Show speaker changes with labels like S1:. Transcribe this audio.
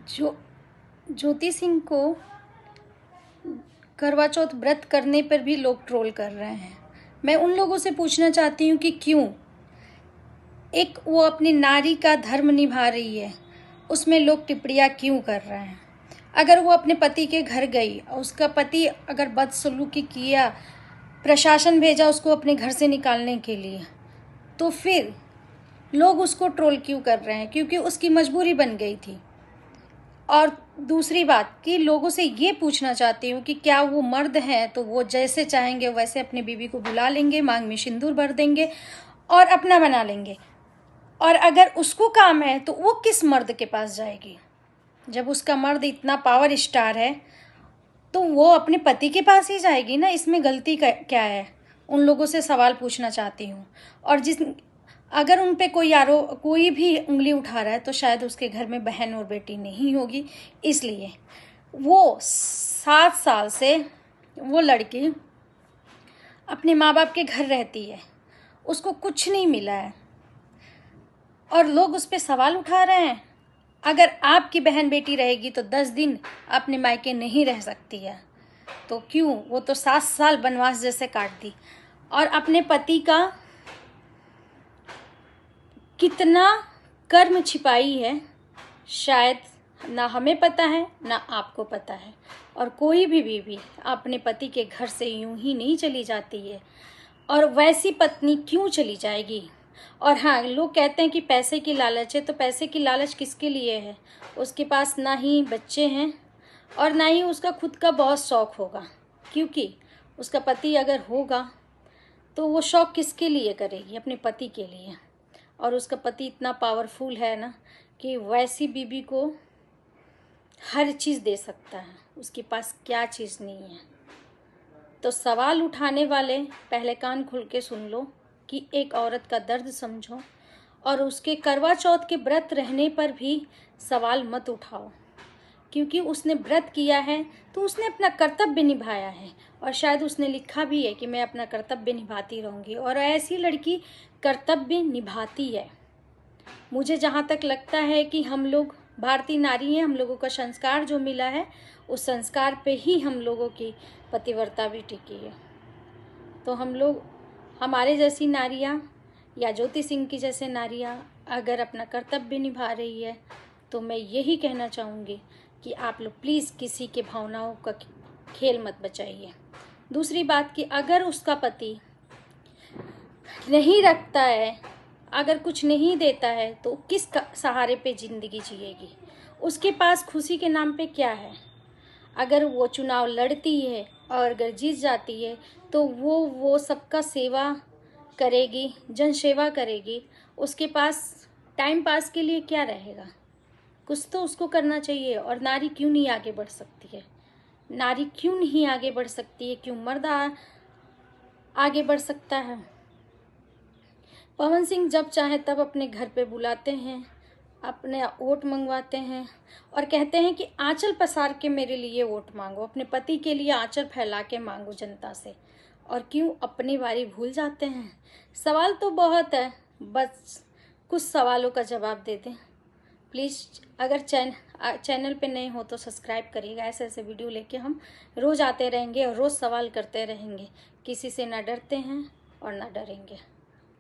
S1: जो ज्योति सिंह को करवा चौथ व्रत करने पर भी लोग ट्रोल कर रहे हैं। मैं उन लोगों से पूछना चाहती हूँ कि क्यों एक वो अपनी नारी का धर्म निभा रही है, उसमें लोग टिप्पणियाँ क्यों कर रहे हैं। अगर वो अपने पति के घर गई और उसका पति अगर बदसलूकी किया, प्रशासन भेजा उसको अपने घर से निकालने के लिए, तो फिर लोग उसको ट्रोल क्यों कर रहे हैं? क्योंकि उसकी मजबूरी बन गई थी। और दूसरी बात कि लोगों से ये पूछना चाहती हूँ कि क्या वो मर्द हैं तो वो जैसे चाहेंगे वैसे अपनी बीवी को बुला लेंगे, मांग में सिंदूर भर देंगे और अपना बना लेंगे, और अगर उसको काम है तो वो किस मर्द के पास जाएगी? जब उसका मर्द इतना पावर स्टार है तो वो अपने पति के पास ही जाएगी ना। इसमें गलती क्या है? उन लोगों से सवाल पूछना चाहती हूँ। और अगर उन पे कोई भी उंगली उठा रहा है तो शायद उसके घर में बहन और बेटी नहीं होगी। इसलिए वो 7 साल से वो लड़की अपने माँ बाप के घर रहती है, उसको कुछ नहीं मिला है और लोग उस पर सवाल उठा रहे हैं। अगर आपकी बहन बेटी रहेगी तो 10 दिन अपने मायके नहीं रह सकती है, तो क्यों? वो तो 7 साल वनवास जैसे काट दी। और अपने पति का कितना कर्म छिपाई है शायद ना हमें पता है ना आपको पता है। और कोई भी बीवी अपने पति के घर से यूं ही नहीं चली जाती है। और वैसी पत्नी क्यों चली जाएगी? और हाँ, लोग कहते हैं कि पैसे की लालच है, तो पैसे की लालच किसके लिए है? उसके पास ना ही बच्चे हैं और ना ही उसका खुद का बहुत शौक़ होगा, क्योंकि उसका पति अगर होगा तो वो शौक़ किसके लिए करेगी? अपने पति के लिए। और उसका पति इतना पावरफुल है ना कि वैसी बीबी को हर चीज़ दे सकता है, उसके पास क्या चीज़ नहीं है। तो सवाल उठाने वाले पहले कान खोल के सुन लो कि एक औरत का दर्द समझो, और उसके करवा चौथ के व्रत रहने पर भी सवाल मत उठाओ, क्योंकि उसने व्रत किया है तो उसने अपना कर्तव्य निभाया है। और शायद उसने लिखा भी है कि मैं अपना कर्तव्य निभाती रहूँगी, और ऐसी लड़की कर्तव्य निभाती है। मुझे जहाँ तक लगता है कि हम लोग भारतीय नारी हैं, हम लोगों का संस्कार जो मिला है उस संस्कार पे ही हम लोगों की पतिव्रता भी टिकी है। तो हम लोग, हमारे जैसी नारियाँ या ज्योति सिंह की जैसे नारियाँ अगर अपना कर्तव्य निभा रही है तो मैं यही कहना चाहूँगी कि आप लोग प्लीज़ किसी के भावनाओं का खेल मत बचाइए। दूसरी बात कि अगर उसका पति नहीं रखता है, अगर कुछ नहीं देता है, तो किस सहारे पे ज़िंदगी जिएगी? उसके पास खुशी के नाम पे क्या है? अगर वो चुनाव लड़ती है और अगर जीत जाती है तो वो सबका सेवा करेगी, जन सेवा करेगी। उसके पास टाइम पास के लिए क्या रहेगा? कुछ तो उसको करना चाहिए। और नारी क्यों नहीं आगे बढ़ सकती है? नारी क्यों नहीं आगे बढ़ सकती है? क्यों मर्द आगे बढ़ सकता है? पवन सिंह जब चाहे तब अपने घर पे बुलाते हैं, अपने वोट मंगवाते हैं और कहते हैं कि आंचल पसार के मेरे लिए वोट मांगो, अपने पति के लिए आंचल फैला के मांगो जनता से। और क्यों अपनी बारी भूल जाते हैं? सवाल तो बहुत है, बस कुछ सवालों का जवाब दे दें प्लीज़। अगर चैनल पे नए हो तो सब्सक्राइब करिएगा। ऐसे ऐसे वीडियो लेके हम रोज़ आते रहेंगे और रोज़ सवाल करते रहेंगे। किसी से ना डरते हैं और ना डरेंगे।